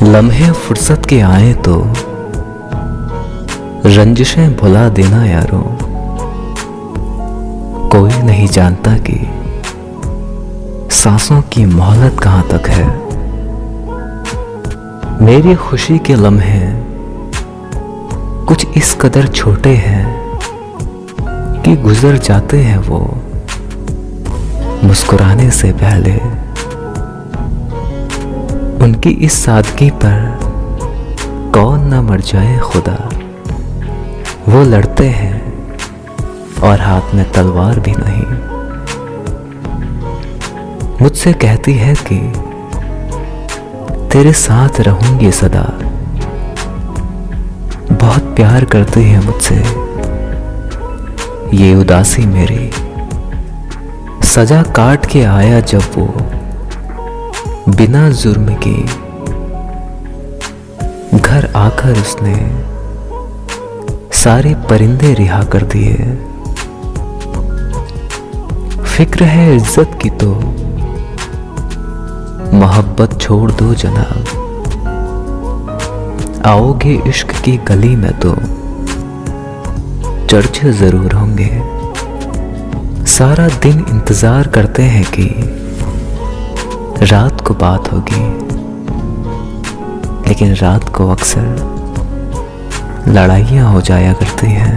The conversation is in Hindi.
लम्हे फुर्सत के आए तो रंजिशें भुला देना यारों। कोई नहीं जानता कि सांसों की मोहलत कहां तक है। मेरी खुशी के लम्हे कुछ इस कदर छोटे हैं कि गुजर जाते हैं वो मुस्कुराने से पहले। उनकी इस सादगी पर कौन ना मर जाए खुदा। वो लड़ते हैं और हाथ में तलवार भी नहीं। मुझसे कहती है कि तेरे साथ रहूंगी सदा। बहुत प्यार करती है मुझसे। ये उदासी मेरी सजा काट के आया जब वो बिना जुर्म के घर आकर उसने सारे परिंदे रिहा कर दिए। फिक्र है इज्जत की तो मोहब्बत छोड़ दो जनाब। आओगे इश्क की गली में तो चर्चे जरूर होंगे। सारा दिन इंतजार करते हैं कि रात को बात होगी, लेकिन रात को अक्सर लड़ाइयाँ हो जाया करती हैं।